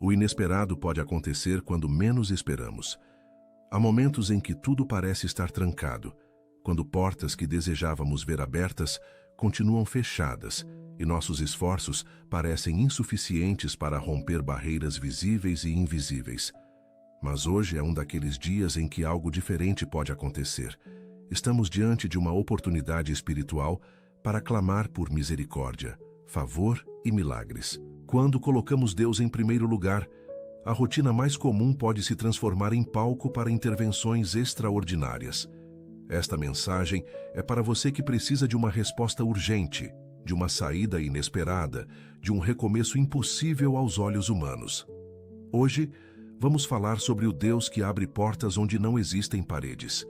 O inesperado pode acontecer quando menos esperamos. Há momentos em que tudo parece estar trancado, quando portas que desejávamos ver abertas continuam fechadas e nossos esforços parecem insuficientes para romper barreiras visíveis e invisíveis. Mas hoje é um daqueles dias em que algo diferente pode acontecer. Estamos diante de uma oportunidade espiritual para clamar por misericórdia, favor e milagres. Quando colocamos Deus em primeiro lugar, a rotina mais comum pode se transformar em palco para intervenções extraordinárias. Esta mensagem é para você que precisa de uma resposta urgente, de uma saída inesperada, de um recomeço impossível aos olhos humanos. Hoje, vamos falar sobre o Deus que abre portas onde não existem paredes.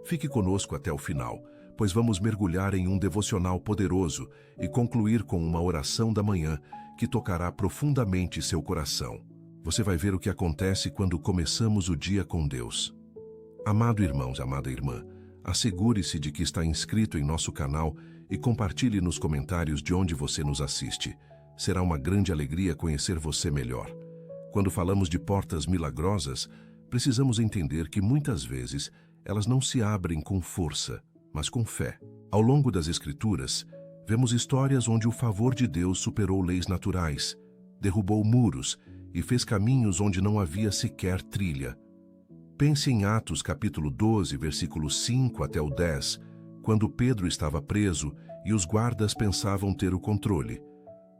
Fique conosco até o final, pois vamos mergulhar em um devocional poderoso e concluir com uma oração da manhã que tocará profundamente seu coração. Você vai ver o que acontece quando começamos o dia com Deus. Amado irmão, amada irmã, assegure-se de que está inscrito em nosso canal e compartilhe nos comentários de onde você nos assiste. Será uma grande alegria conhecer você melhor. Quando falamos de portas milagrosas, precisamos entender que muitas vezes elas não se abrem com força, mas com fé. Ao longo das Escrituras, vemos histórias onde o favor de Deus superou leis naturais, derrubou muros e fez caminhos onde não havia sequer trilha. Pense em Atos capítulo 12, versículos 5 até o 10, quando Pedro estava preso e os guardas pensavam ter o controle.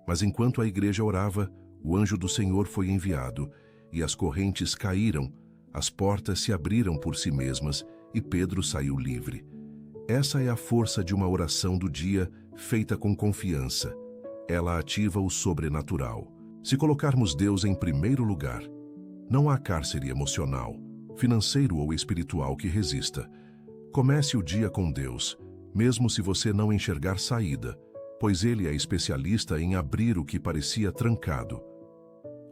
Mas enquanto a igreja orava, o anjo do Senhor foi enviado e as correntes caíram, as portas se abriram por si mesmas e Pedro saiu livre. Essa é a força de uma oração do dia feita com confiança. Ela ativa o sobrenatural. Se colocarmos Deus em primeiro lugar, não há cárcere emocional, financeiro ou espiritual que resista. Comece o dia com Deus, mesmo se você não enxergar saída, pois Ele é especialista em abrir o que parecia trancado.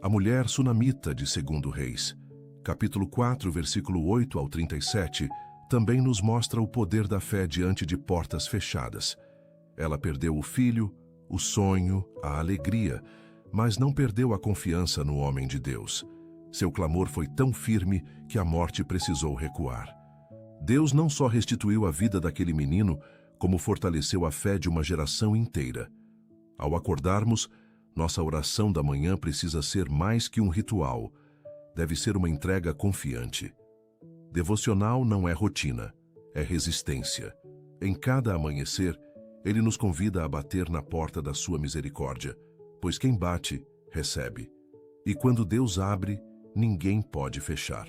A mulher sunamita de 2 Reis, capítulo 4, versículo 8 ao 37, também nos mostra o poder da fé diante de portas fechadas. Ela perdeu o filho, o sonho, a alegria, mas não perdeu a confiança no homem de Deus. Seu clamor foi tão firme que a morte precisou recuar. Deus não só restituiu a vida daquele menino, como fortaleceu a fé de uma geração inteira. Ao acordarmos, nossa oração da manhã precisa ser mais que um ritual. Deve ser uma entrega confiante. Devocional não é rotina, é resistência. Em cada amanhecer, Ele nos convida a bater na porta da sua misericórdia, pois quem bate, recebe. E quando Deus abre, ninguém pode fechar.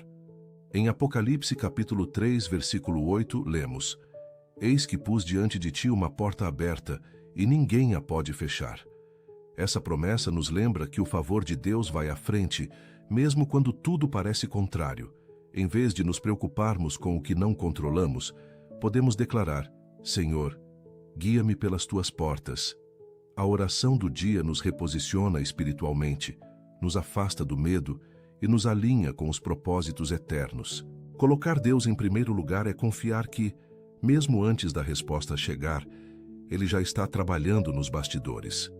Em Apocalipse capítulo 3, versículo 8, lemos: Eis que pus diante de ti uma porta aberta, e ninguém a pode fechar. Essa promessa nos lembra que o favor de Deus vai à frente, mesmo quando tudo parece contrário. Em vez de nos preocuparmos com o que não controlamos, podemos declarar: Senhor, guia-me pelas tuas portas. A oração do dia nos reposiciona espiritualmente, nos afasta do medo e nos alinha com os propósitos eternos. Colocar Deus em primeiro lugar é confiar que, mesmo antes da resposta chegar, Ele já está trabalhando nos bastidores.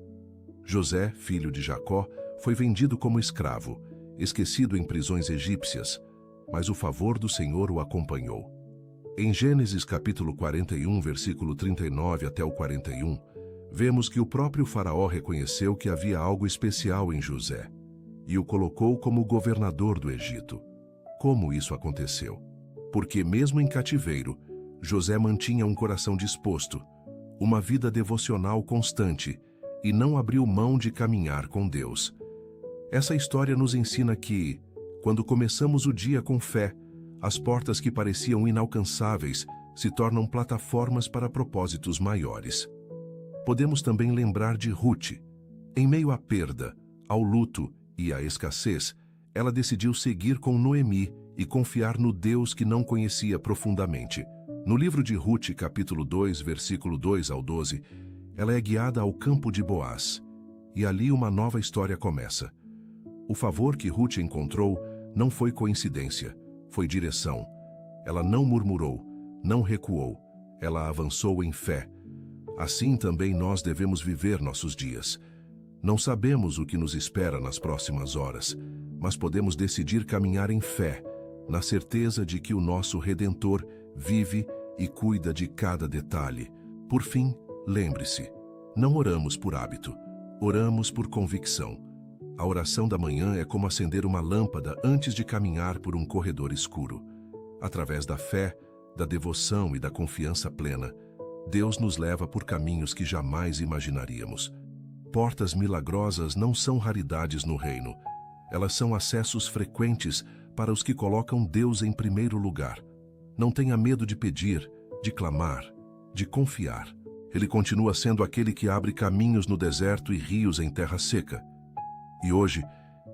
José, filho de Jacó, foi vendido como escravo, esquecido em prisões egípcias, mas o favor do Senhor o acompanhou. Em Gênesis capítulo 41, versículo 39 até o 41, vemos que o próprio faraó reconheceu que havia algo especial em José e o colocou como governador do Egito. Como isso aconteceu? Porque mesmo em cativeiro, José mantinha um coração disposto, uma vida devocional constante e não abriu mão de caminhar com Deus. Essa história nos ensina que, quando começamos o dia com fé, as portas que pareciam inalcançáveis se tornam plataformas para propósitos maiores. Podemos também lembrar de Ruth. Em meio à perda, ao luto e à escassez, ela decidiu seguir com Noemi e confiar no Deus que não conhecia profundamente. No livro de Ruth, capítulo 2, versículo 2 ao 12, ela é guiada ao campo de Boaz, e ali uma nova história começa. O favor que Ruth encontrou não foi coincidência, foi direção. Ela não murmurou, não recuou, ela avançou em fé. Assim também nós devemos viver nossos dias. Não sabemos o que nos espera nas próximas horas, mas podemos decidir caminhar em fé, na certeza de que o nosso Redentor vive e cuida de cada detalhe. Por fim, lembre-se, não oramos por hábito, oramos por convicção. A oração da manhã é como acender uma lâmpada antes de caminhar por um corredor escuro. Através da fé, da devoção e da confiança plena, Deus nos leva por caminhos que jamais imaginaríamos. Portas milagrosas não são raridades no reino. Elas são acessos frequentes para os que colocam Deus em primeiro lugar. Não tenha medo de pedir, de clamar, de confiar. Ele continua sendo aquele que abre caminhos no deserto e rios em terra seca. E hoje,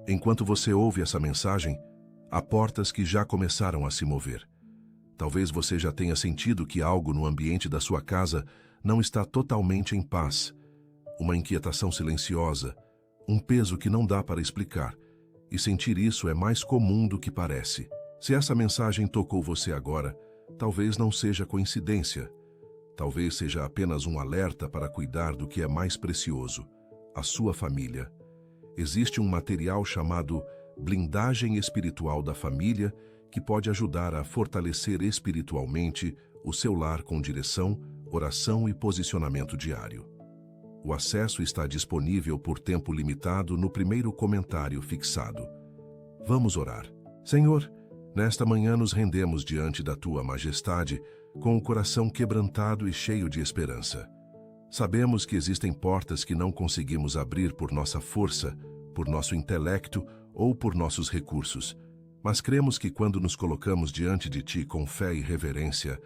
enquanto você ouve essa mensagem, há portas que já começaram a se mover. Talvez você já tenha sentido que algo no ambiente da sua casa não está totalmente em paz. Uma inquietação silenciosa, um peso que não dá para explicar. E sentir isso é mais comum do que parece. Se essa mensagem tocou você agora, talvez não seja coincidência. Talvez seja apenas um alerta para cuidar do que é mais precioso, a sua família. Existe um material chamado blindagem espiritual da família que pode ajudar a fortalecer espiritualmente o seu lar com direção, oração e posicionamento diário. O acesso está disponível por tempo limitado no primeiro comentário fixado. Vamos orar. Senhor, nesta manhã nos rendemos diante da Tua Majestade com o coração quebrantado e cheio de esperança. Sabemos que existem portas que não conseguimos abrir por nossa força, por nosso intelecto ou por nossos recursos, mas cremos que quando nos colocamos diante de Ti com fé e reverência,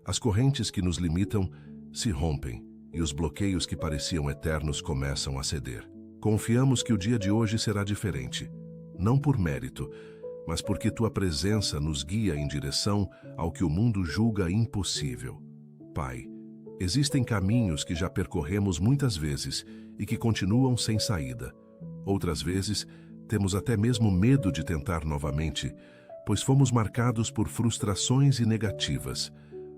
as correntes que nos limitam se rompem e os bloqueios que pareciam eternos começam a ceder. Confiamos que o dia de hoje será diferente, não por mérito, mas porque Tua presença nos guia em direção ao que o mundo julga impossível. Pai, existem caminhos que já percorremos muitas vezes e que continuam sem saída. Outras vezes, temos até mesmo medo de tentar novamente, pois fomos marcados por frustrações e negativas.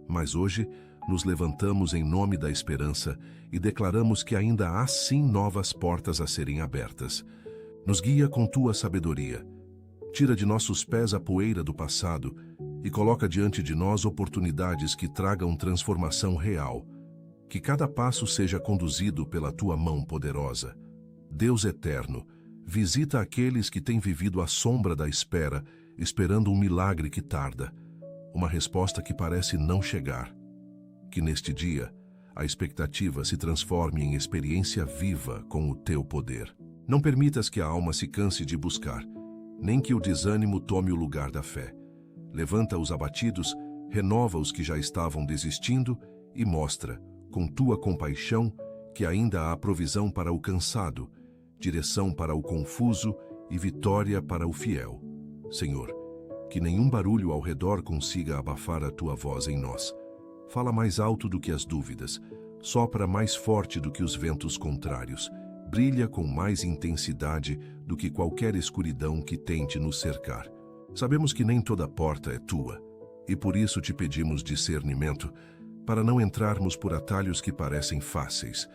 Mas hoje, nos levantamos em nome da esperança e declaramos que ainda há sim novas portas a serem abertas. Nos guia com Tua sabedoria. Tira de nossos pés a poeira do passado e coloca diante de nós oportunidades que tragam transformação real. Que cada passo seja conduzido pela Tua mão poderosa. Deus eterno, visita aqueles que têm vivido à sombra da espera, esperando um milagre que tarda, uma resposta que parece não chegar. Que neste dia, a expectativa se transforme em experiência viva com o Teu poder. Não permitas que a alma se canse de buscar, nem que o desânimo tome o lugar da fé. Levanta os abatidos, renova os que já estavam desistindo e mostra, com Tua compaixão, que ainda há provisão para o cansado, direção para o confuso e vitória para o fiel. Senhor, que nenhum barulho ao redor consiga abafar a Tua voz em nós. Fala mais alto do que as dúvidas, sopra mais forte do que os ventos contrários, brilha com mais intensidade do que qualquer escuridão que tente nos cercar. Sabemos que nem toda porta é Tua, e por isso te pedimos discernimento, para não entrarmos por atalhos que parecem fáceis,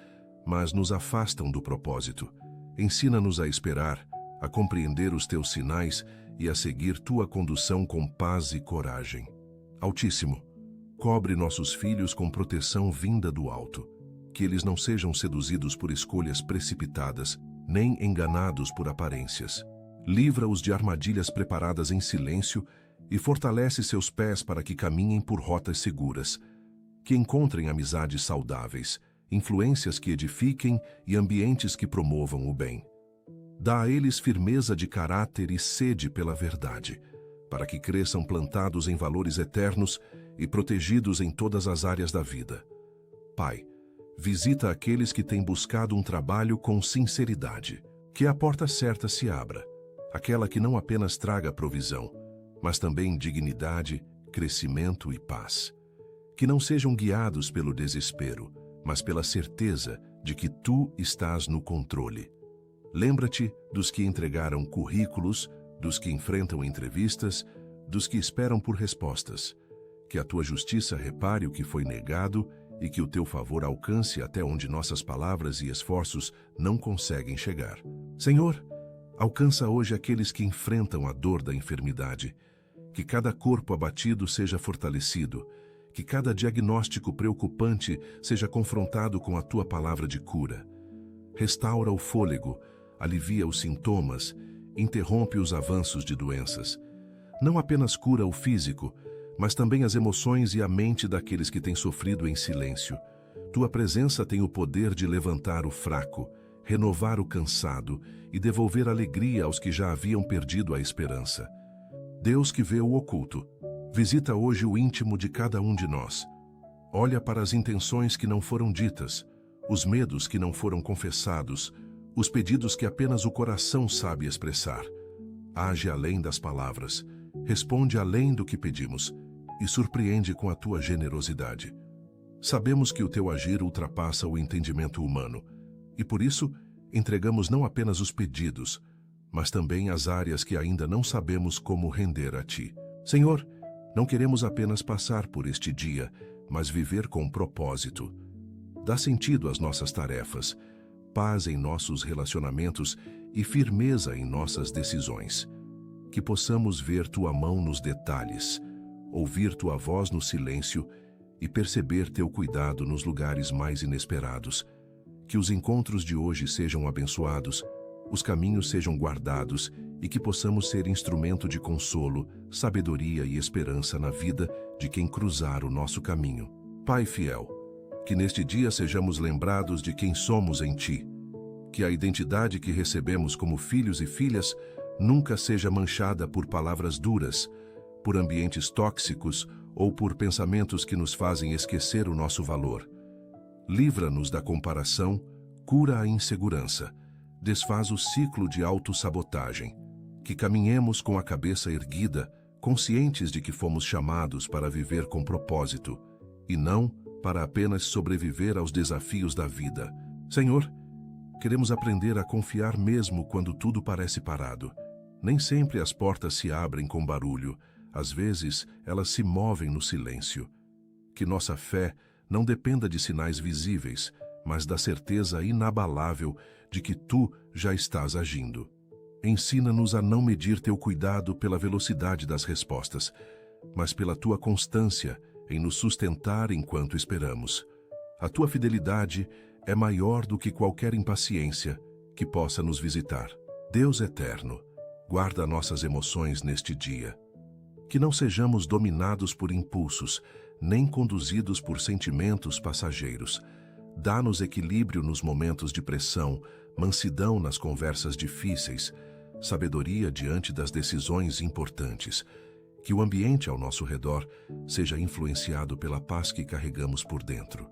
mas nos afastam do propósito. Ensina-nos a esperar, a compreender os Teus sinais e a seguir Tua condução com paz e coragem. Altíssimo, cobre nossos filhos com proteção vinda do alto, que eles não sejam seduzidos por escolhas precipitadas, nem enganados por aparências. Livra-os de armadilhas preparadas em silêncio e fortalece seus pés para que caminhem por rotas seguras, que encontrem amizades saudáveis, influências que edifiquem e ambientes que promovam o bem. Dá a eles firmeza de caráter e sede pela verdade, para que cresçam plantados em valores eternos e protegidos em todas as áreas da vida. Pai, visita aqueles que têm buscado um trabalho com sinceridade, que a porta certa se abra, aquela que não apenas traga provisão, mas também dignidade, crescimento e paz. Que não sejam guiados pelo desespero, mas pela certeza de que Tu estás no controle. Lembra-te dos que entregaram currículos, dos que enfrentam entrevistas, dos que esperam por respostas. Que a Tua justiça repare o que foi negado e que o Teu favor alcance até onde nossas palavras e esforços não conseguem chegar. Senhor, Alcança hoje aqueles que enfrentam a dor da enfermidade. Que cada corpo abatido seja fortalecido. Que cada diagnóstico preocupante seja confrontado com a tua palavra de cura. Restaura o fôlego, alivia os sintomas, interrompe os avanços de doenças. Não apenas cura o físico, mas também as emoções e a mente daqueles que têm sofrido em silêncio. Tua presença tem o poder de levantar o fraco, renovar o cansado e devolver alegria aos que já haviam perdido a esperança. Deus que vê o oculto, visita hoje o íntimo de cada um de nós. Olha para as intenções que não foram ditas, os medos que não foram confessados, os pedidos que apenas o coração sabe expressar. Age além das palavras, responde além do que pedimos e surpreende com a tua generosidade. Sabemos que o teu agir ultrapassa o entendimento humano e por isso entregamos não apenas os pedidos, mas também as áreas que ainda não sabemos como render a ti. Senhor, não queremos apenas passar por este dia, mas viver com propósito. Dá sentido às nossas tarefas, paz em nossos relacionamentos e firmeza em nossas decisões. Que possamos ver tua mão nos detalhes, ouvir tua voz no silêncio e perceber teu cuidado nos lugares mais inesperados. Que os encontros de hoje sejam abençoados, os caminhos sejam guardados e que possamos ser instrumento de consolo, sabedoria e esperança na vida de quem cruzar o nosso caminho. Pai fiel, que neste dia sejamos lembrados de quem somos em Ti. Que a identidade que recebemos como filhos e filhas nunca seja manchada por palavras duras, por ambientes tóxicos ou por pensamentos que nos fazem esquecer o nosso valor. Livra-nos da comparação, cura a insegurança, desfaz o ciclo de autossabotagem. Que caminhemos com a cabeça erguida, conscientes de que fomos chamados para viver com propósito, e não para apenas sobreviver aos desafios da vida. Senhor, queremos aprender a confiar mesmo quando tudo parece parado. Nem sempre as portas se abrem com barulho, às vezes elas se movem no silêncio. Que nossa fé não dependa de sinais visíveis, mas da certeza inabalável de que Tu já estás agindo. Ensina-nos a não medir Teu cuidado pela velocidade das respostas, mas pela Tua constância em nos sustentar enquanto esperamos. A Tua fidelidade é maior do que qualquer impaciência que possa nos visitar. Deus eterno, guarda nossas emoções neste dia. Que não sejamos dominados por impulsos, nem conduzidos por sentimentos passageiros. Dá-nos equilíbrio nos momentos de pressão, mansidão nas conversas difíceis, sabedoria diante das decisões importantes. Que o ambiente ao nosso redor seja influenciado pela paz que carregamos por dentro.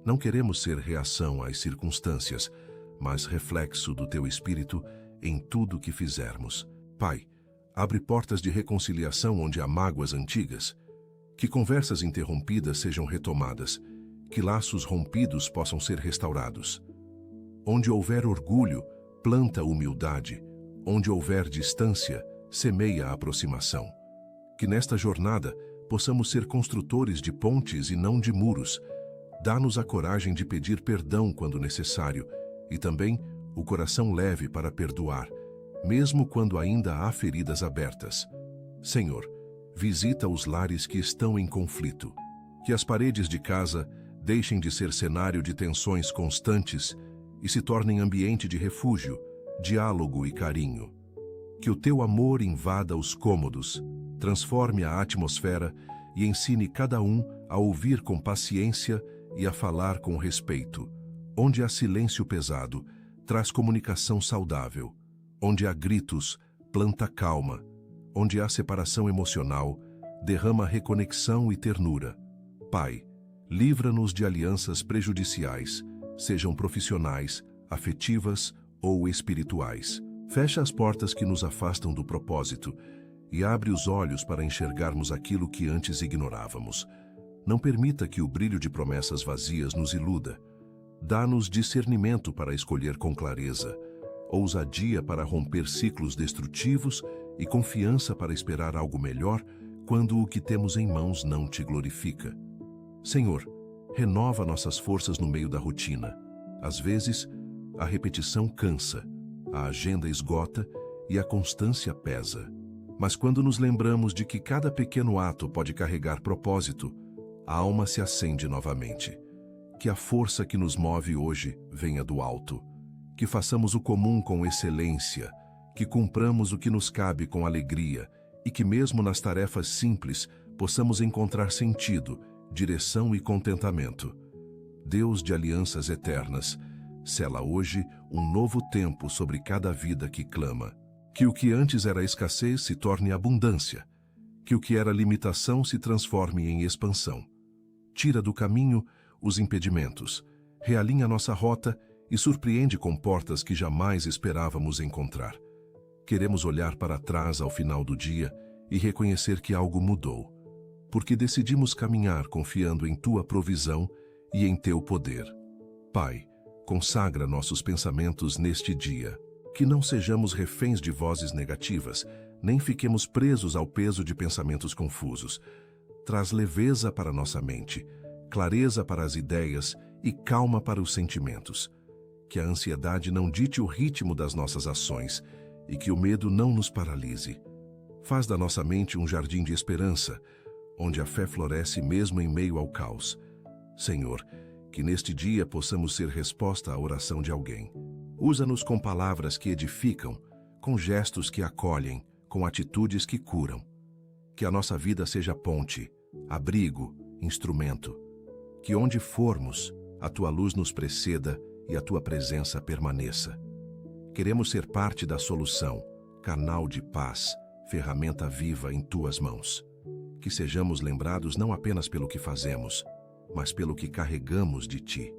Não queremos ser reação às circunstâncias, mas reflexo do Teu Espírito em tudo que fizermos. Pai, abre portas de reconciliação onde há mágoas antigas. Que conversas interrompidas sejam retomadas, que laços rompidos possam ser restaurados. Onde houver orgulho, planta humildade. Onde houver distância, semeia a aproximação. Que nesta jornada possamos ser construtores de pontes e não de muros. Dá-nos a coragem de pedir perdão quando necessário e também o coração leve para perdoar, mesmo quando ainda há feridas abertas. Senhor, visita os lares que estão em conflito. Que as paredes de casa deixem de ser cenário de tensões constantes e se tornem ambiente de refúgio, diálogo e carinho. Que o Teu amor invada os cômodos, transforme a atmosfera e ensine cada um a ouvir com paciência e a falar com respeito. Onde há silêncio pesado, traz comunicação saudável. Onde há gritos, planta calma. Onde há separação emocional, derrama reconexão e ternura. Pai, livra-nos de alianças prejudiciais, sejam profissionais, afetivas ou espirituais. Fecha as portas que nos afastam do propósito e abre os olhos para enxergarmos aquilo que antes ignorávamos. Não permita que o brilho de promessas vazias nos iluda. Dá-nos discernimento para escolher com clareza, ousadia para romper ciclos destrutivos e confiança para esperar algo melhor quando o que temos em mãos não Te glorifica. Senhor, renova nossas forças no meio da rotina. Às vezes, a repetição cansa, a agenda esgota e a constância pesa. Mas quando nos lembramos de que cada pequeno ato pode carregar propósito, a alma se acende novamente. Que a força que nos move hoje venha do alto. Que façamos o comum com excelência, que cumpramos o que nos cabe com alegria e que mesmo nas tarefas simples possamos encontrar sentido, direção e contentamento. Deus de alianças eternas, sela hoje um novo tempo sobre cada vida que clama. Que o que antes era escassez se torne abundância. Que o que era limitação se transforme em expansão. Tira do caminho os impedimentos, realinha nossa rota e surpreende com portas que jamais esperávamos encontrar. Queremos olhar para trás ao final do dia e reconhecer que algo mudou, porque decidimos caminhar confiando em Tua provisão e em Teu poder. Pai, consagra nossos pensamentos neste dia, que não sejamos reféns de vozes negativas, nem fiquemos presos ao peso de pensamentos confusos. Traz leveza para nossa mente, clareza para as ideias e calma para os sentimentos. Que a ansiedade não dite o ritmo das nossas ações e que o medo não nos paralise. Faz da nossa mente um jardim de esperança, onde a fé floresce mesmo em meio ao caos. Senhor, que neste dia possamos ser resposta à oração de alguém. Usa-nos com palavras que edificam, com gestos que acolhem, com atitudes que curam. Que a nossa vida seja ponte, abrigo, instrumento. Que onde formos, a Tua luz nos preceda e a Tua presença permaneça. Queremos ser parte da solução, canal de paz, ferramenta viva em Tuas mãos. Que sejamos lembrados não apenas pelo que fazemos, mas pelo que carregamos de Ti.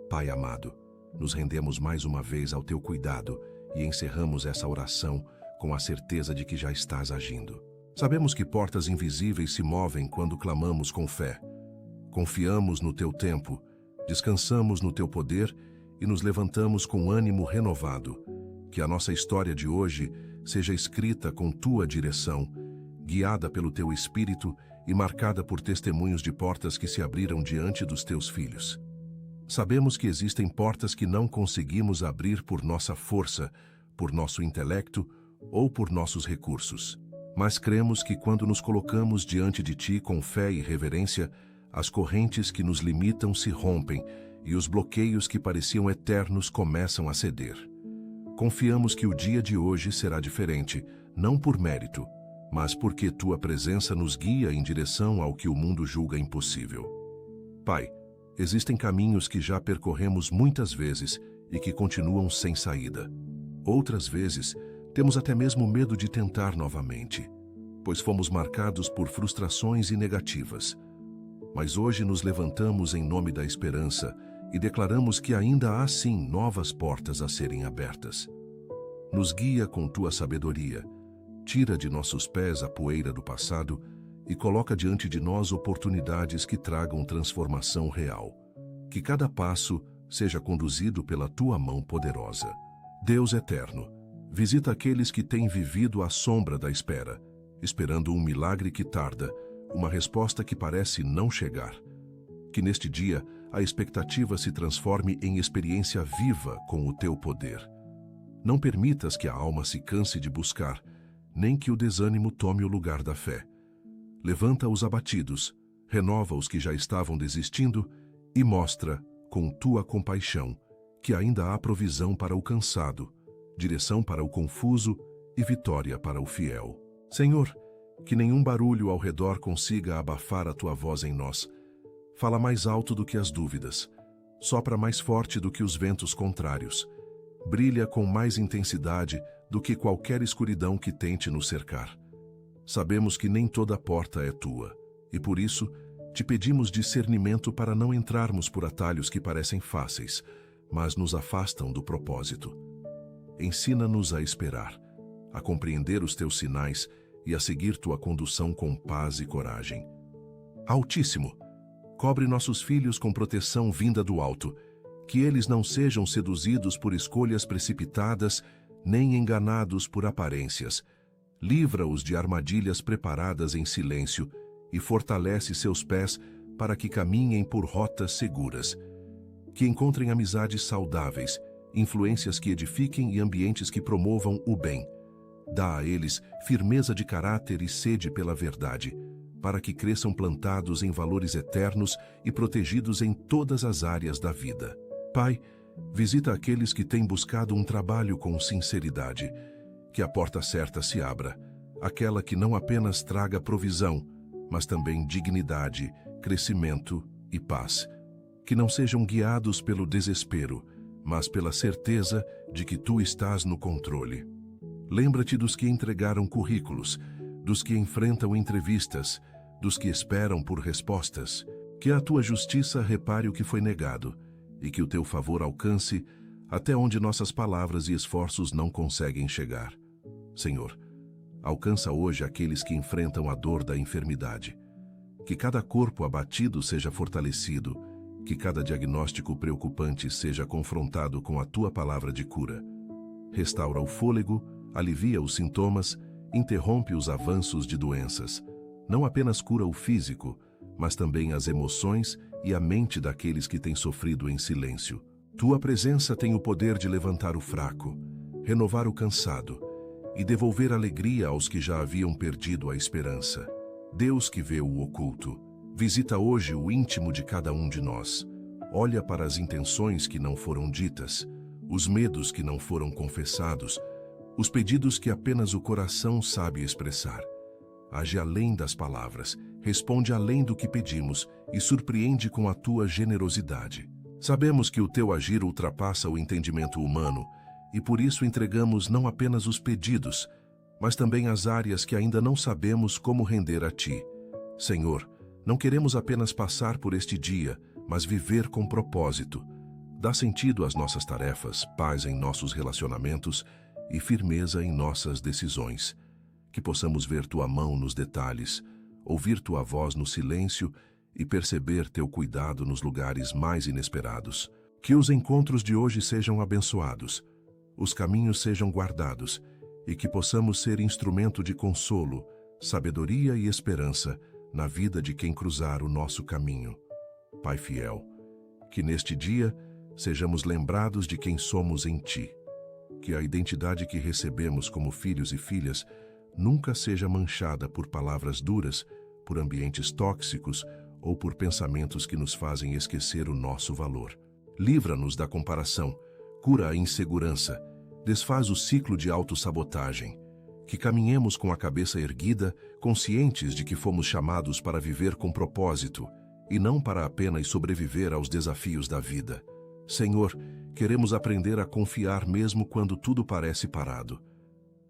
Pai amado, nos rendemos mais uma vez ao Teu cuidado e encerramos essa oração com a certeza de que já estás agindo. Sabemos que portas invisíveis se movem quando clamamos com fé. Confiamos no Teu tempo, descansamos no Teu poder e nos levantamos com ânimo renovado. Que a nossa história de hoje seja escrita com Tua direção, guiada pelo Teu Espírito e marcada por testemunhos de portas que se abriram diante dos Teus filhos. Sabemos que existem portas que não conseguimos abrir por nossa força, por nosso intelecto ou por nossos recursos. Mas cremos que quando nos colocamos diante de Ti com fé e reverência, as correntes que nos limitam se rompem e os bloqueios que pareciam eternos começam a ceder. Confiamos que o dia de hoje será diferente, não por mérito, mas porque Tua presença nos guia em direção ao que o mundo julga impossível. Pai, existem caminhos que já percorremos muitas vezes e que continuam sem saída. Outras vezes, temos até mesmo medo de tentar novamente, pois fomos marcados por frustrações e negativas. Mas hoje nos levantamos em nome da esperança e declaramos que ainda há sim novas portas a serem abertas. Nos guia com Tua sabedoria, tira de nossos pés a poeira do passado e coloca diante de nós oportunidades que tragam transformação real. Que cada passo seja conduzido pela Tua mão poderosa. Deus eterno, visita aqueles que têm vivido à sombra da espera, esperando um milagre que tarda, uma resposta que parece não chegar. Que neste dia a expectativa se transforme em experiência viva com o Teu poder. Não permitas que a alma se canse de buscar, nem que o desânimo tome o lugar da fé. Levanta os abatidos, renova os que já estavam desistindo e mostra, com Tua compaixão, que ainda há provisão para o cansado, direção para o confuso e vitória para o fiel. Senhor, que nenhum barulho ao redor consiga abafar a Tua voz em nós. Fala mais alto do que as dúvidas, sopra mais forte do que os ventos contrários, brilha com mais intensidade do que qualquer escuridão que tente nos cercar. Sabemos que nem toda porta é Tua, e por isso Te pedimos discernimento para não entrarmos por atalhos que parecem fáceis, mas nos afastam do propósito. Ensina-nos a esperar, a compreender os Teus sinais e a seguir Tua condução com paz e coragem. Altíssimo, cobre nossos filhos com proteção vinda do alto, que eles não sejam seduzidos por escolhas precipitadas, nem enganados por aparências. Livra-os de armadilhas preparadas em silêncio e fortalece seus pés para que caminhem por rotas seguras. Que encontrem amizades saudáveis, influências que edifiquem e ambientes que promovam o bem. Dá a eles firmeza de caráter e sede pela verdade, para que cresçam plantados em valores eternos e protegidos em todas as áreas da vida. Pai, visita aqueles que têm buscado um trabalho com sinceridade, que a porta certa se abra, aquela que não apenas traga provisão, mas também dignidade, crescimento e paz. Que não sejam guiados pelo desespero, mas pela certeza de que tu estás no controle. Lembra-te dos que entregaram currículos, dos que enfrentam entrevistas, dos que esperam por respostas. Que a tua justiça repare o que foi negado e que o teu favor alcance até onde nossas palavras e esforços não conseguem chegar. Senhor, alcança hoje aqueles que enfrentam a dor da enfermidade. Que cada corpo abatido seja fortalecido, que cada diagnóstico preocupante seja confrontado com a tua palavra de cura. Restaura o fôlego, alivia os sintomas, interrompe os avanços de doenças. Não apenas cura o físico, mas também as emoções e a mente daqueles que têm sofrido em silêncio. Tua presença tem o poder de levantar o fraco, renovar o cansado e devolver alegria aos que já haviam perdido a esperança. Deus que vê o oculto, visita hoje o íntimo de cada um de nós. Olha para as intenções que não foram ditas, os medos que não foram confessados, os pedidos que apenas o coração sabe expressar. Age além das palavras, responde além do que pedimos e surpreende com a tua generosidade. Sabemos que o teu agir ultrapassa o entendimento humano e por isso entregamos não apenas os pedidos, mas também as áreas que ainda não sabemos como render a ti. Senhor, não queremos apenas passar por este dia, mas viver com propósito. Dá sentido às nossas tarefas, paz em nossos relacionamentos e firmeza em nossas decisões. Que possamos ver tua mão nos detalhes, ouvir tua voz no silêncio e perceber teu cuidado nos lugares mais inesperados. Que os encontros de hoje sejam abençoados, os caminhos sejam guardados e que possamos ser instrumento de consolo, sabedoria e esperança na vida de quem cruzar o nosso caminho. Pai fiel, que neste dia sejamos lembrados de quem somos em ti. Que a identidade que recebemos como filhos e filhas nunca seja manchada por palavras duras, por ambientes tóxicos ou por pensamentos que nos fazem esquecer o nosso valor. Livra-nos da comparação, cura a insegurança, desfaz o ciclo de autossabotagem. Que caminhemos com a cabeça erguida, conscientes de que fomos chamados para viver com propósito e não para apenas sobreviver aos desafios da vida. Senhor, queremos aprender a confiar mesmo quando tudo parece parado.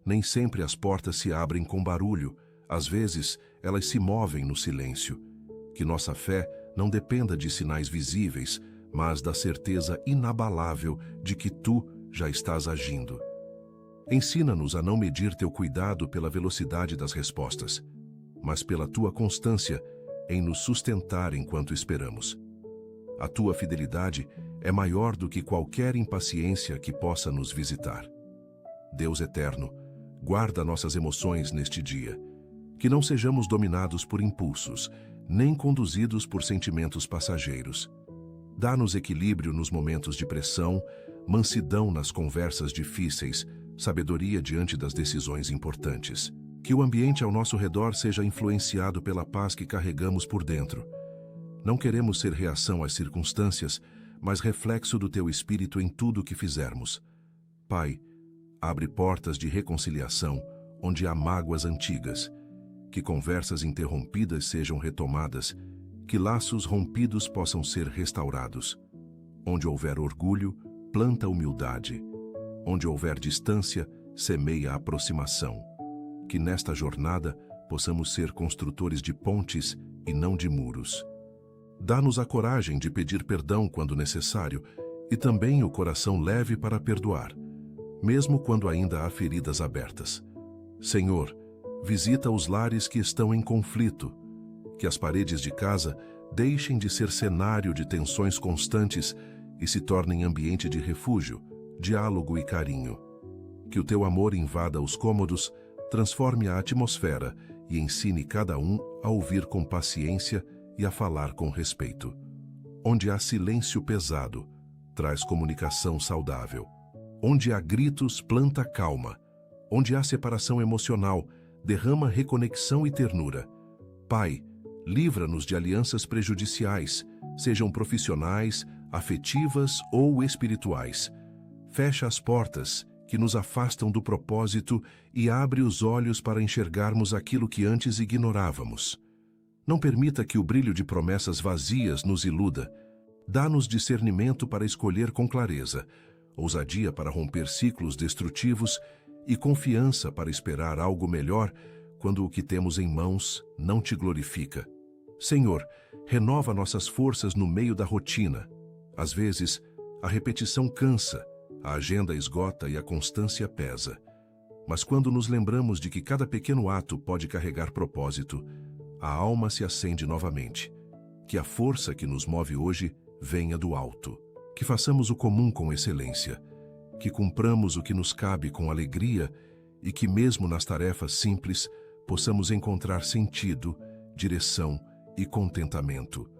Nem sempre as portas se abrem com barulho, às vezes elas se movem no silêncio. Que nossa fé não dependa de sinais visíveis, mas da certeza inabalável de que tu já estás agindo. Ensina-nos a não medir teu cuidado pela velocidade das respostas, mas pela tua constância em nos sustentar enquanto esperamos. A tua fidelidade é maior do que qualquer impaciência que possa nos visitar. Deus eterno, guarda nossas emoções neste dia. Que não sejamos dominados por impulsos, nem conduzidos por sentimentos passageiros. Dá-nos equilíbrio nos momentos de pressão, mansidão nas conversas difíceis, sabedoria diante das decisões importantes. Que o ambiente ao nosso redor seja influenciado pela paz que carregamos por dentro. Não queremos ser reação às circunstâncias, mas reflexo do teu espírito em tudo o que fizermos. Pai, abre portas de reconciliação onde há mágoas antigas. Que conversas interrompidas sejam retomadas, que laços rompidos possam ser restaurados. Onde houver orgulho, planta humildade. Onde houver distância, semeia aproximação. Que nesta jornada possamos ser construtores de pontes e não de muros. Dá-nos a coragem de pedir perdão quando necessário e também o coração leve para perdoar, mesmo quando ainda há feridas abertas. Senhor, visita os lares que estão em conflito. Que as paredes de casa deixem de ser cenário de tensões constantes e se tornem ambiente de refúgio, diálogo e carinho. Que o teu amor invada os cômodos, transforme a atmosfera e ensine cada um a ouvir com paciência e a falar com respeito. Onde há silêncio pesado, traz comunicação saudável. Onde há gritos, planta calma. Onde há separação emocional, derrama reconexão e ternura. Pai, livra-nos de alianças prejudiciais, sejam profissionais, afetivas ou espirituais. Fecha as portas que nos afastam do propósito e abre os olhos para enxergarmos aquilo que antes ignorávamos. Não permita que o brilho de promessas vazias nos iluda. Dá-nos discernimento para escolher com clareza, ousadia para romper ciclos destrutivos e confiança para esperar algo melhor quando o que temos em mãos não te glorifica. Senhor, renova nossas forças no meio da rotina. Às vezes, a repetição cansa, a agenda esgota e a constância pesa. Mas quando nos lembramos de que cada pequeno ato pode carregar propósito, a alma se acende novamente. Que a força que nos move hoje venha do alto. Que façamos o comum com excelência. Que cumpramos o que nos cabe com alegria e que, mesmo nas tarefas simples, possamos encontrar sentido, direção e contentamento.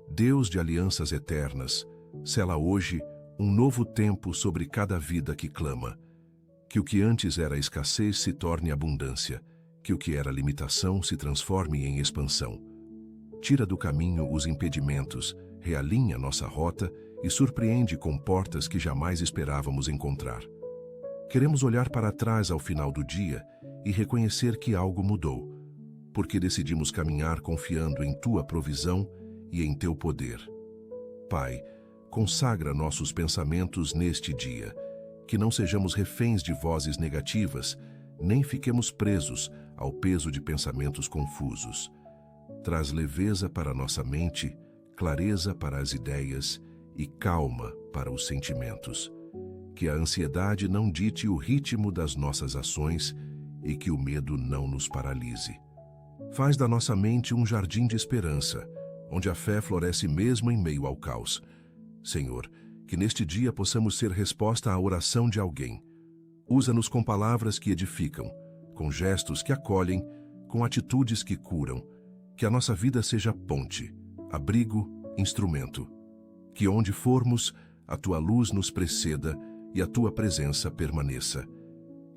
Deus de alianças eternas, sela hoje um novo tempo sobre cada vida que clama. Que o que antes era escassez se torne abundância, que o que era limitação se transforme em expansão. Tira do caminho os impedimentos, realinha nossa rota e surpreende com portas que jamais esperávamos encontrar. Queremos olhar para trás ao final do dia e reconhecer que algo mudou, porque decidimos caminhar confiando em Tua provisão e em Teu poder. Pai, consagra nossos pensamentos neste dia, que não sejamos reféns de vozes negativas, nem fiquemos presos ao peso de pensamentos confusos. Traz leveza para nossa mente, clareza para as ideias e calma para os sentimentos. Que a ansiedade não dite o ritmo das nossas ações e que o medo não nos paralise. Faz da nossa mente um jardim de esperança, onde a fé floresce mesmo em meio ao caos. Senhor, que neste dia possamos ser resposta à oração de alguém. Usa-nos com palavras que edificam, com gestos que acolhem, com atitudes que curam. Que a nossa vida seja ponte, abrigo, instrumento. Que onde formos, a Tua luz nos preceda e a Tua presença permaneça.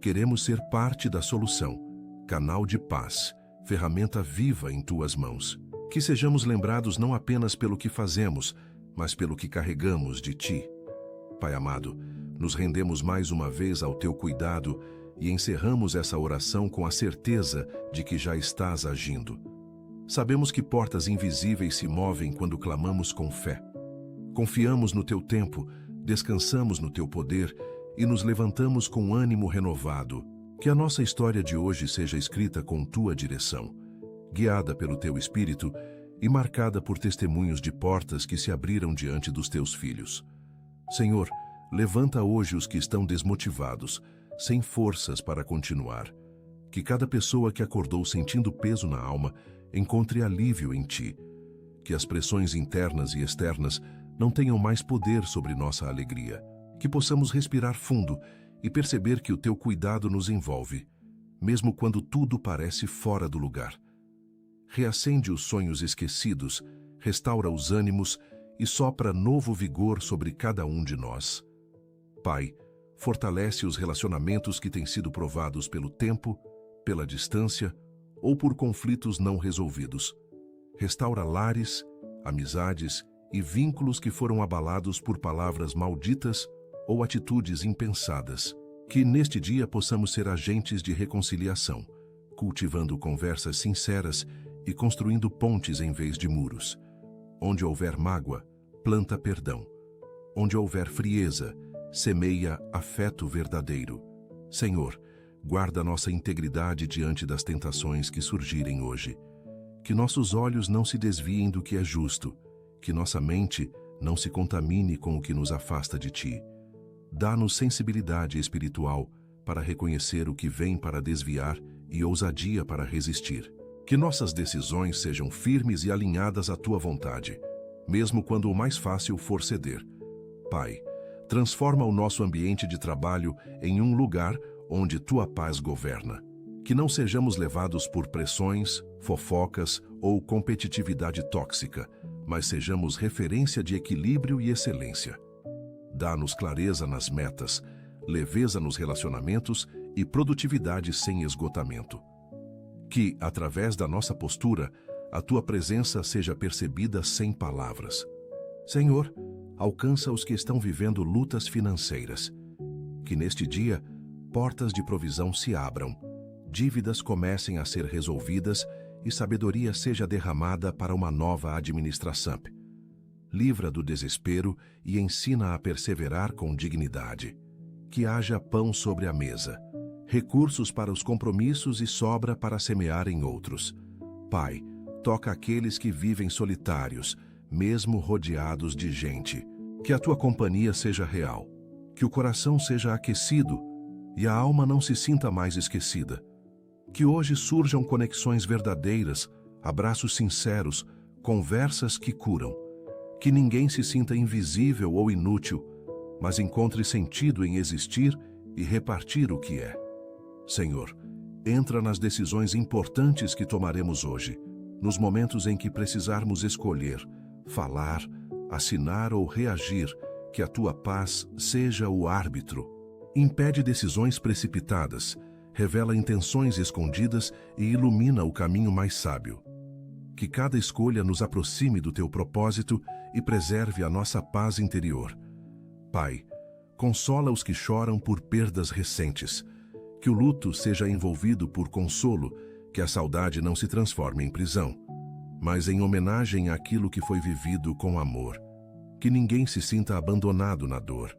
Queremos ser parte da solução, canal de paz, ferramenta viva em Tuas mãos. Que sejamos lembrados não apenas pelo que fazemos, mas pelo que carregamos de Ti. Pai amado, nos rendemos mais uma vez ao Teu cuidado e encerramos essa oração com a certeza de que já estás agindo. Sabemos que portas invisíveis se movem quando clamamos com fé. Confiamos no Teu tempo, descansamos no Teu poder e nos levantamos com ânimo renovado. Que a nossa história de hoje seja escrita com Tua direção, guiada pelo Teu Espírito e marcada por testemunhos de portas que se abriram diante dos Teus filhos. Senhor, levanta hoje os que estão desmotivados, sem forças para continuar. Que cada pessoa que acordou sentindo peso na alma encontre alívio em Ti. Que as pressões internas e externas não tenham mais poder sobre nossa alegria. Que possamos respirar fundo e perceber que o Teu cuidado nos envolve, mesmo quando tudo parece fora do lugar. Reacende os sonhos esquecidos, restaura os ânimos e sopra novo vigor sobre cada um de nós. Pai, fortalece os relacionamentos que têm sido provados pelo tempo, pela distância ou por conflitos não resolvidos. Restaura lares, amizades e vínculos que foram abalados por palavras malditas ou atitudes impensadas. Que neste dia possamos ser agentes de reconciliação, cultivando conversas sinceras e construindo pontes em vez de muros. Onde houver mágoa, planta perdão. Onde houver frieza, semeia afeto verdadeiro. Senhor, guarda nossa integridade diante das tentações que surgirem hoje. Que nossos olhos não se desviem do que é justo, que nossa mente não se contamine com o que nos afasta de Ti. Dá-nos sensibilidade espiritual para reconhecer o que vem para desviar e ousadia para resistir. Que nossas decisões sejam firmes e alinhadas à Tua vontade, mesmo quando o mais fácil for ceder. Pai, transforma o nosso ambiente de trabalho em um lugar onde Tua paz governa. Que não sejamos levados por pressões, fofocas ou competitividade tóxica, mas sejamos referência de equilíbrio e excelência. Dá-nos clareza nas metas, leveza nos relacionamentos e produtividade sem esgotamento. Que, através da nossa postura, a tua presença seja percebida sem palavras. Senhor, alcança os que estão vivendo lutas financeiras. Que neste dia, portas de provisão se abram, dívidas comecem a ser resolvidas e sabedoria seja derramada para uma nova administração. Livra do desespero e ensina a perseverar com dignidade. Que haja pão sobre a mesa, recursos para os compromissos e sobra para semear em outros. Pai, toca aqueles que vivem solitários, mesmo rodeados de gente. Que a tua companhia seja real, que o coração seja aquecido e a alma não se sinta mais esquecida. Que hoje surjam conexões verdadeiras, abraços sinceros, conversas que curam. Que ninguém se sinta invisível ou inútil, mas encontre sentido em existir e repartir o que é. Senhor, entra nas decisões importantes que tomaremos hoje, nos momentos em que precisarmos escolher, falar, assinar ou reagir, que a tua paz seja o árbitro. Impede decisões precipitadas, revela intenções escondidas e ilumina o caminho mais sábio. Que cada escolha nos aproxime do teu propósito e preserve a nossa paz interior. Pai, consola os que choram por perdas recentes. Que o luto seja envolvido por consolo, que a saudade não se transforme em prisão, mas em homenagem àquilo que foi vivido com amor. Que ninguém se sinta abandonado na dor.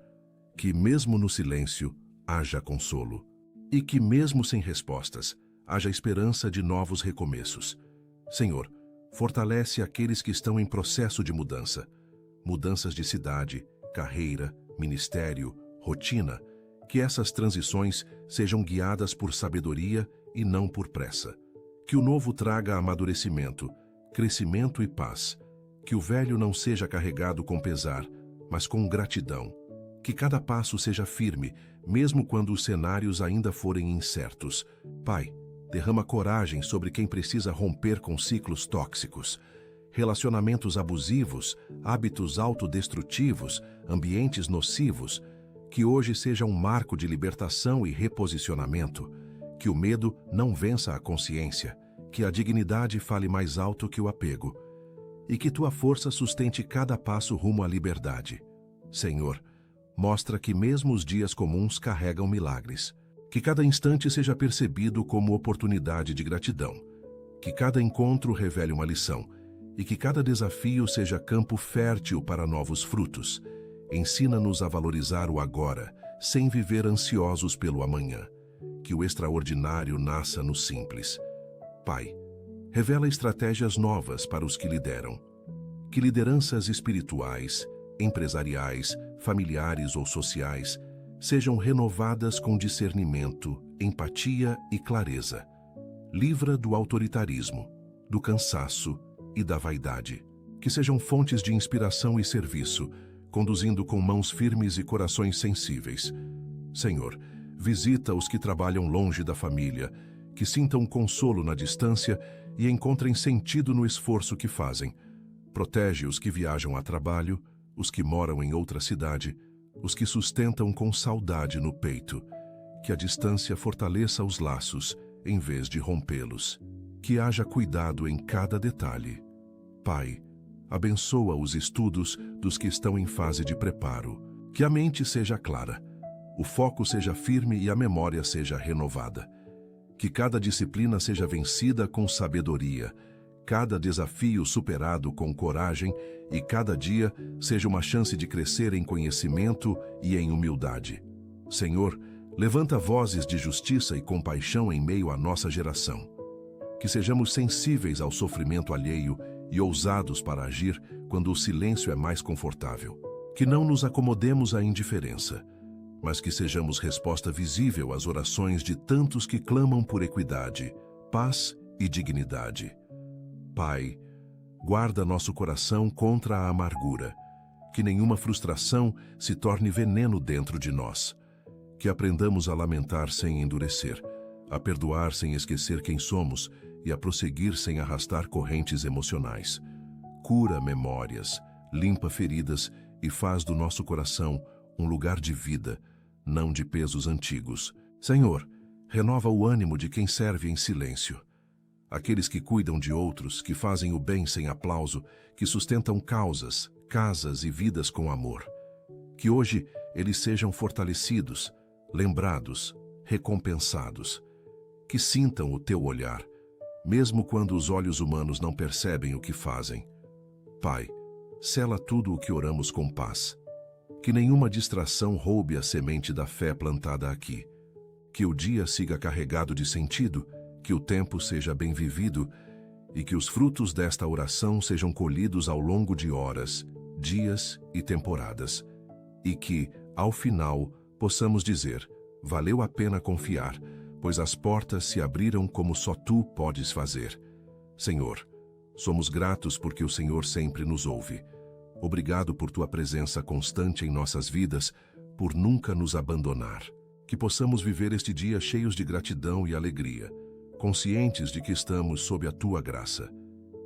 Que mesmo no silêncio haja consolo. E que mesmo sem respostas haja esperança de novos recomeços. Senhor, fortalece aqueles que estão em processo de mudança. Mudanças de cidade, carreira, ministério, rotina. Que essas transições sejam guiadas por sabedoria e não por pressa. Que o novo traga amadurecimento, crescimento e paz. Que o velho não seja carregado com pesar, mas com gratidão. Que cada passo seja firme, mesmo quando os cenários ainda forem incertos. Pai, derrama coragem sobre quem precisa romper com ciclos tóxicos, relacionamentos abusivos, hábitos autodestrutivos, ambientes nocivos. Que hoje seja um marco de libertação e reposicionamento. Que o medo não vença a consciência. Que a dignidade fale mais alto que o apego. E que tua força sustente cada passo rumo à liberdade. Senhor, mostra que mesmo os dias comuns carregam milagres. Que cada instante seja percebido como oportunidade de gratidão. Que cada encontro revele uma lição. E que cada desafio seja campo fértil para novos frutos. Ensina-nos a valorizar o agora, sem viver ansiosos pelo amanhã. Que o extraordinário nasça no simples. Pai, revela estratégias novas para os que lideram. Que lideranças espirituais, empresariais, familiares ou sociais sejam renovadas com discernimento, empatia e clareza. Livra do autoritarismo, do cansaço e da vaidade. Que sejam fontes de inspiração e serviço, conduzindo com mãos firmes e corações sensíveis. Senhor, visita os que trabalham longe da família, que sintam consolo na distância e encontrem sentido no esforço que fazem. Protege os que viajam a trabalho, os que moram em outra cidade, os que sustentam com saudade no peito. Que a distância fortaleça os laços, em vez de rompê-los. Que haja cuidado em cada detalhe. Pai, abençoa os estudos dos que estão em fase de preparo. Que a mente seja clara, o foco seja firme e a memória seja renovada. Que cada disciplina seja vencida com sabedoria, cada desafio superado com coragem e cada dia seja uma chance de crescer em conhecimento e em humildade. Senhor, levanta vozes de justiça e compaixão em meio à nossa geração. Que sejamos sensíveis ao sofrimento alheio e ousados para agir quando o silêncio é mais confortável. Que não nos acomodemos à indiferença, mas que sejamos resposta visível às orações de tantos que clamam por equidade, paz e dignidade. Pai, guarda nosso coração contra a amargura, que nenhuma frustração se torne veneno dentro de nós. Que aprendamos a lamentar sem endurecer, a perdoar sem esquecer quem somos e a prosseguir sem arrastar correntes emocionais. Cura memórias, limpa feridas e faz do nosso coração um lugar de vida, não de pesos antigos. Senhor, Renova o ânimo de quem serve em silêncio. Aqueles que cuidam de outros, que fazem o bem sem aplauso, que sustentam causas, casas e vidas com amor. Que hoje eles sejam fortalecidos, lembrados, recompensados. Que sintam o teu olhar, mesmo quando os olhos humanos não percebem o que fazem. Pai, sela tudo o que oramos com paz. Que nenhuma distração roube a semente da fé plantada aqui. Que o dia siga carregado de sentido, que o tempo seja bem vivido e que os frutos desta oração sejam colhidos ao longo de horas, dias e temporadas. E que, ao final, possamos dizer: valeu a pena confiar, pois as portas se abriram como só Tu podes fazer. Senhor, somos gratos porque o Senhor sempre nos ouve. Obrigado por Tua presença constante em nossas vidas, por nunca nos abandonar. Que possamos viver este dia cheios de gratidão e alegria, conscientes de que estamos sob a Tua graça.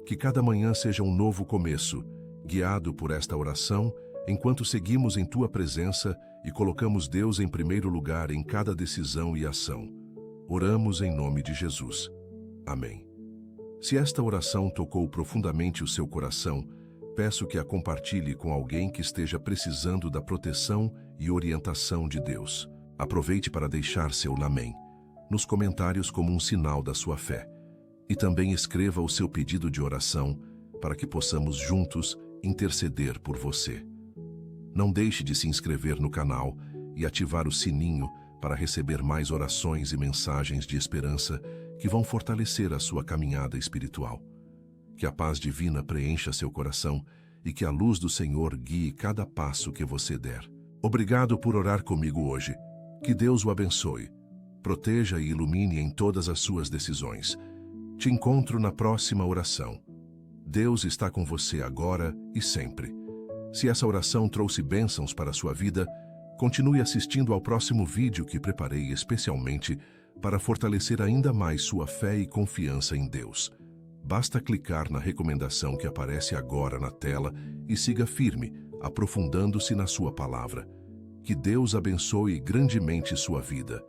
Que cada manhã seja um novo começo, guiado por esta oração, enquanto seguimos em Tua presença e colocamos Deus em primeiro lugar em cada decisão e ação. Oramos em nome de Jesus. Amém. Se esta oração tocou profundamente o seu coração, peço que a compartilhe com alguém que esteja precisando da proteção e orientação de Deus. Aproveite para deixar seu amém nos comentários como um sinal da sua fé. E também escreva o seu pedido de oração para que possamos juntos interceder por você. Não deixe de se inscrever no canal e ativar o sininho para receber mais orações e mensagens de esperança que vão fortalecer a sua caminhada espiritual. Que a paz divina preencha seu coração e que a luz do Senhor guie cada passo que você der. Obrigado por orar comigo hoje. Que Deus o abençoe, proteja e ilumine em todas as suas decisões. Te encontro na próxima oração. Deus está com você agora e sempre. Se essa oração trouxe bênçãos para a sua vida, continue assistindo ao próximo vídeo que preparei especialmente para fortalecer ainda mais sua fé e confiança em Deus. Basta clicar na recomendação que aparece agora na tela e siga firme, aprofundando-se na sua palavra. Que Deus abençoe grandemente sua vida.